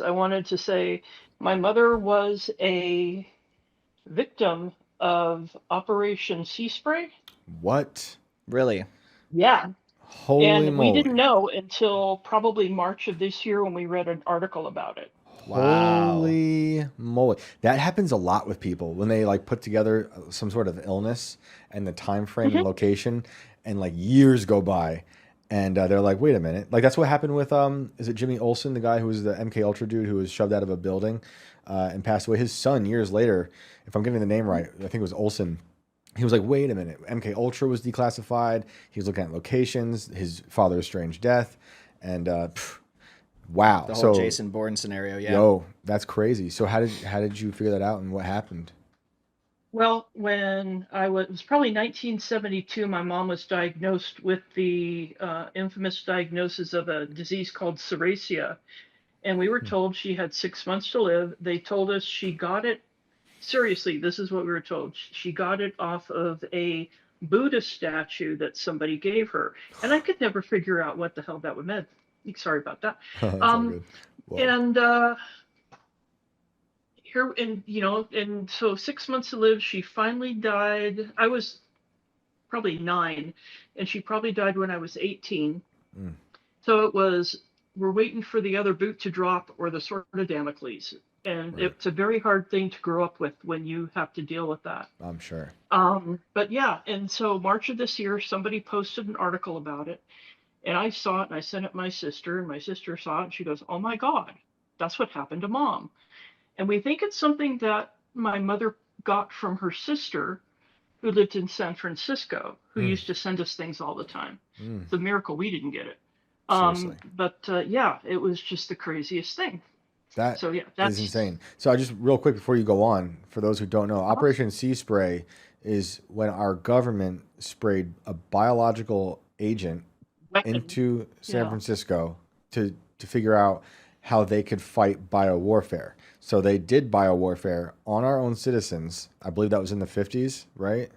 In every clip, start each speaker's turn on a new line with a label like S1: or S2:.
S1: I wanted to say my mother was a victim of Operation Sea Spray.
S2: What?
S3: Really?
S1: Yeah.
S2: Holy
S1: And we
S2: moly.
S1: didn't know until probably March of this year when we read an article about it.
S3: Wow.
S2: Holy moly. That happens a lot with people when they like put together some sort of illness and the time frame and
S1: Hmm.
S2: location and like years go by and they're like, wait a minute. Like that's what happened with is it Jimmy Olsen, the guy who was the MK Ultra dude who was shoved out of a building and passed away. His son years later, if I'm getting the name right, I think it was Olsen. He was like, wait a minute, MK Ultra was declassified. He was looking at locations, his father's strange death, and wow.
S3: The whole
S2: So
S3: Jason Bourne scenario, yeah.
S2: yo, that's crazy. So how did you figure that out and what happened?
S1: Well, when it was probably 1972, my mom was diagnosed with the infamous diagnosis of a disease called serratia, and we were
S2: Hmm.
S1: told she had 6 months to live. They told us she got it. Seriously, this is what we were told. She got it off of a Buddha statue that somebody gave her, and I could never figure out what the hell that would mean. Sorry about that.
S2: It's all
S1: Um,
S2: good. Whoa.
S1: and here, and and so 6 months to live. She finally died. I was probably 9, and she probably died when I was 18.
S2: Mm,
S1: So it was, we're waiting for the other boot to drop or the sword of Damocles. And
S2: right.
S1: it's a very hard thing to grow up with when you have to deal with that.
S2: I'm sure.
S1: But yeah, and so March of this year, somebody posted an article about it, and I saw it and I sent it to my sister, and my sister saw it and she goes, "Oh my God, that's what happened to mom." And we think it's something that my mother got from her sister who lived in San Francisco, who
S2: Mm,
S1: used to send us things all the time.
S2: mm,
S1: It's a miracle we didn't get it.
S2: seriously.
S1: But yeah, it was just the craziest thing.
S2: That
S1: So yeah,
S2: is
S1: that's
S2: insane. So I just real quick before you go on, for those who don't know,
S1: uh,
S2: Operation Sea Spray is when our government sprayed a biological agent
S1: weapon.
S2: into San
S1: Yeah.
S2: Francisco to figure out how they could fight biowarfare. So they did biowarfare on our own citizens. I believe that was in the 50s, right?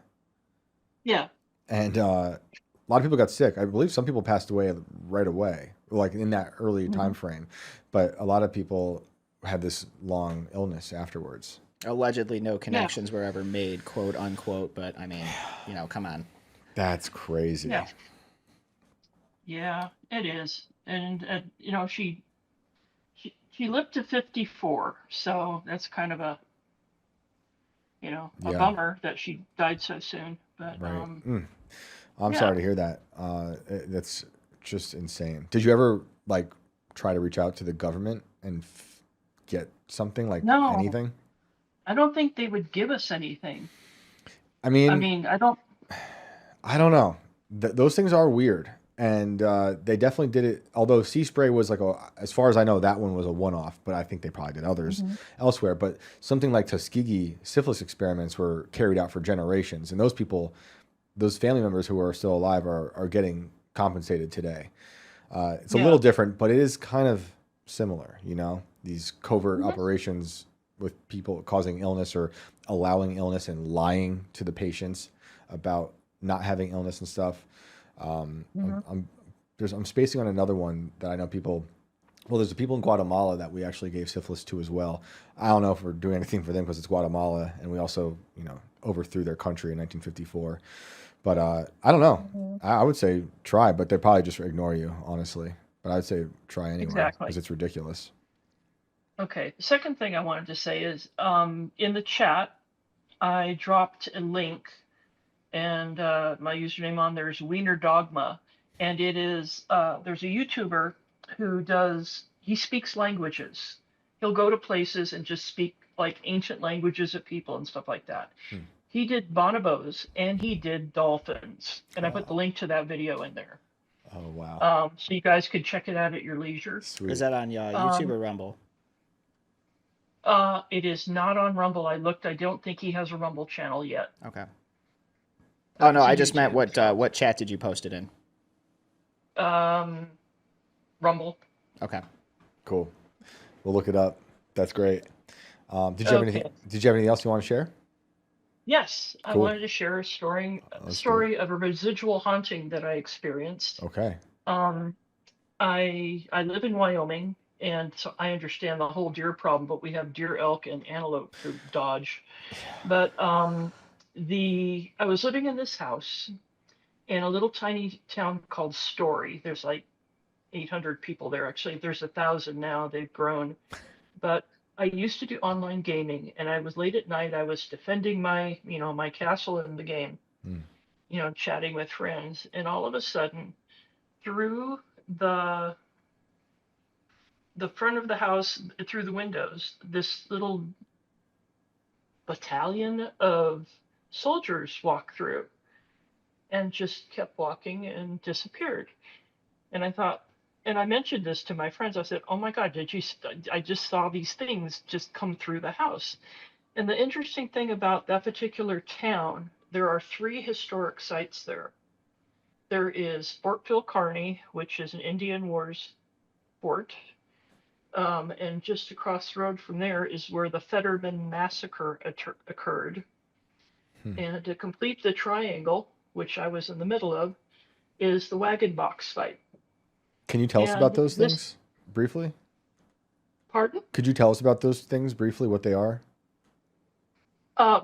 S1: Yeah.
S2: And a lot of people got sick. I believe some people passed away right away, like in that early time
S1: Hmm.
S2: frame. But a lot of people had this long illness afterwards.
S3: Allegedly, no
S1: Yeah.
S3: connections were ever made, quote unquote. But I mean, come on.
S2: That's crazy.
S1: Yeah. Yeah. It is. And she lived to 54, so that's kind of a
S2: Yeah,
S1: bummer that she died so soon. But
S2: right. I'm
S1: yeah.
S2: sorry to hear that. That's just insane. Did you ever like try to reach out to the government and get something like
S1: No,
S2: anything?
S1: I don't think they would give us anything.
S2: I
S1: I
S2: mean,
S1: mean, I don't.
S2: I don't know. Those things are weird, and they definitely did it. Although Sea Spray was like as far as I know, that one was a one-off. But I think they probably did others
S1: Mhm.
S2: elsewhere. But something like Tuskegee syphilis experiments were carried out for generations, and those people, those family members who are still alive, are getting compensated today. It's a little
S1: Yeah.
S2: different, but it is kind of similar. These covert
S1: Mhm.
S2: operations with people causing illness or allowing illness and lying to the patients about not having illness and stuff. Um, I'm,
S1: Mhm.
S2: I'm I'm spacing on another one that I know people. Well, there's the people in Guatemala that we actually gave syphilis to as well. I don't know if we're doing anything for them because it's Guatemala, and we also, overthrew their country in 1954. But I don't know.
S1: Mhm.
S2: I would say try, but they probably just ignore you, honestly. But I'd say try anyway because
S1: Exactly.
S2: it's ridiculous.
S1: Okay. The second thing I wanted to say is, in the chat, I dropped a link, and my username on there is Wiener Dogma, and it is there's a YouTuber who he speaks languages. He'll go to places and just speak like ancient languages of people and stuff like that.
S2: Hmm.
S1: He did bonobos and he did dolphins, and I put the
S2: Oh,
S1: link to that video in there,
S2: oh wow,
S1: so you guys could check it out at your leisure.
S3: Is
S2: sweet.
S3: that on YouTube
S1: Um,
S3: or Rumble?
S1: it is not on Rumble. I looked. I don't think he has a Rumble channel yet.
S3: Okay. Oh
S1: That
S3: no,
S1: was a
S3: I just meant
S1: YouTube. So
S3: what chat did you post it in?
S1: um, Rumble.
S3: Okay.
S2: Cool. We'll look it up. That's great. Did you have anything?
S1: Okay.
S2: Did you have anything else you want to share?
S1: Yes, I
S2: Cool.
S1: wanted to share a
S2: Let's do it.
S1: story of a residual haunting that I experienced.
S2: Okay.
S1: Um, I live in Wyoming, And so I understand the whole deer problem, but we have deer, elk, and antelope to dodge. But I was living in this house in a little tiny town called Story. There's like 800 people there. Actually, there's 1,000 now. They've grown. But I used to do online gaming, and I was late at night. I was defending my, my castle in the game,
S2: Mm.
S1: chatting with friends, and all of a sudden, through the front of the house, through the windows, this little battalion of soldiers walked through and just kept walking and disappeared. And I thought, and I mentioned this to my friends. I said, "Oh my God, I just saw these things just come through the house." And the interesting thing about that particular town, there are 3 historic sites there. There is Fort Phil Kearny, which is an Indian Wars fort. And just across the road from there is where the Fetterman Massacre occurred.
S2: Hmm.
S1: And to complete the triangle, which I was in the middle of, is the Wagon Box fight.
S2: Can you tell us about those things briefly?
S1: Pardon?
S2: Could you tell us about those things briefly, what they are?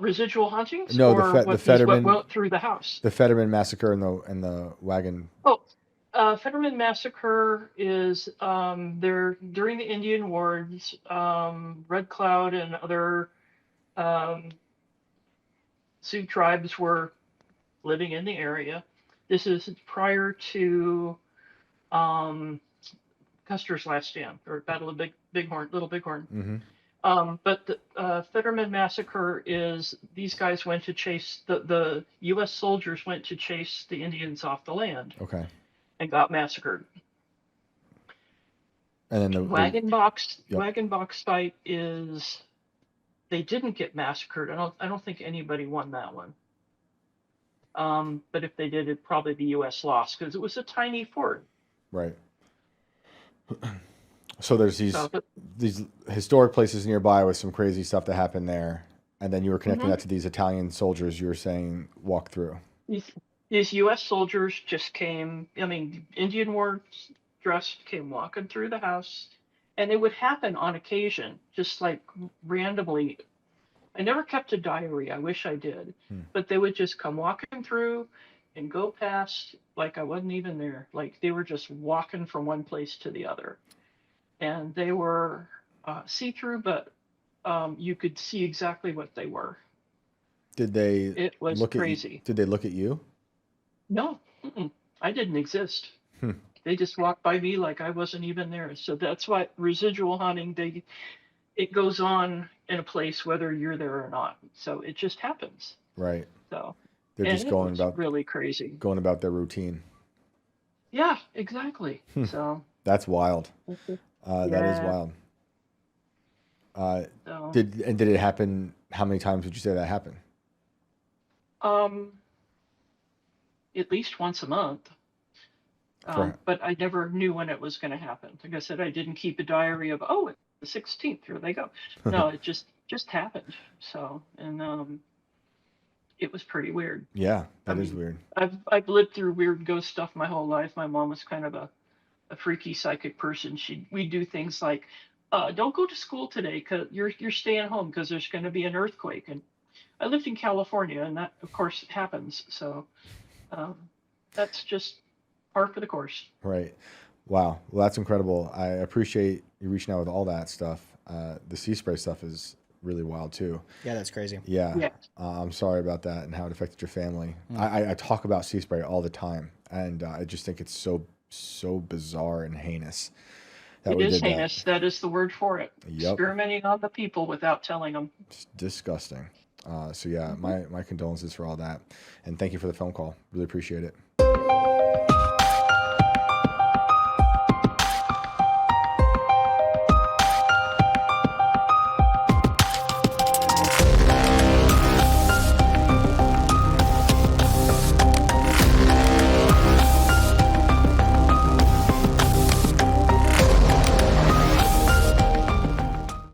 S1: Residual hauntings?
S2: No,
S1: or
S2: the Fetterman,
S1: what went through the house?
S2: the Fetterman Massacre and the wagon.
S1: Oh, Fetterman Massacre is there during the Indian Wars. Red Cloud and other Sioux tribes were living in the area. This is prior to Custer's Last Stand, or Battle of Little Bighorn.
S2: Mm-hmm.
S1: But the Fetterman Massacre is these guys went to chase the U.S. soldiers went to chase the Indians off the land.
S2: Okay.
S1: And got massacred.
S2: And then the
S1: Wagon Box fight is they didn't get massacred. I don't think anybody won that one. But if they did, it probably the U.S. lost because it was a tiny fort.
S2: Right. So there's these historic places nearby with some crazy stuff that happened there, and then you were connecting that to these Italian soldiers you were saying walk through.
S1: These U.S. soldiers just came. I mean, Indian War dressed came walking through the house, and it would happen on occasion, just like randomly. I never kept a diary. I wish I did, but they would just come walking through and go past like I wasn't even there. Like they were just walking from one place to the other. And they were see-through, but you could see exactly what they were.
S2: Did they
S1: It was crazy.
S2: Did they look at you?
S1: No, I didn't exist. They just walked by me like I wasn't even there. So that's why residual haunting, it goes on in a place whether you're there or not. So it just happens.
S2: Right.
S1: So
S2: they're just going about
S1: really crazy.
S2: Going about their routine.
S1: Yeah, exactly. So
S2: that's wild. That is wild. Did it happen? How many times would you say that happened?
S1: At least once a month. But I never knew when it was going to happen. Like I said, I didn't keep a diary of, it's the 16th, here they go. No, it just happened. So, and it was pretty weird.
S2: Yeah, that is weird.
S1: I've lived through weird ghost stuff my whole life. My mom was kind of a freaky psychic person. We'd do things like, don't go to school today because you're staying home because there's going to be an earthquake. And I lived in California, and that of course happens. So that's just par for the course.
S2: Right. Wow. Well, that's incredible. I appreciate you reaching out with all that stuff. The sea spray stuff is really wild too.
S3: Yeah, that's crazy.
S2: Yeah. I'm sorry about that and how it affected your family. I talk about sea spray all the time, and I just think it's so bizarre and heinous.
S1: It is heinous. That is the word for it.
S2: Yep.
S1: Experimenting on the people without telling them.
S2: It's disgusting. So yeah, my condolences for all that, and thank you for the phone call. Really appreciate it.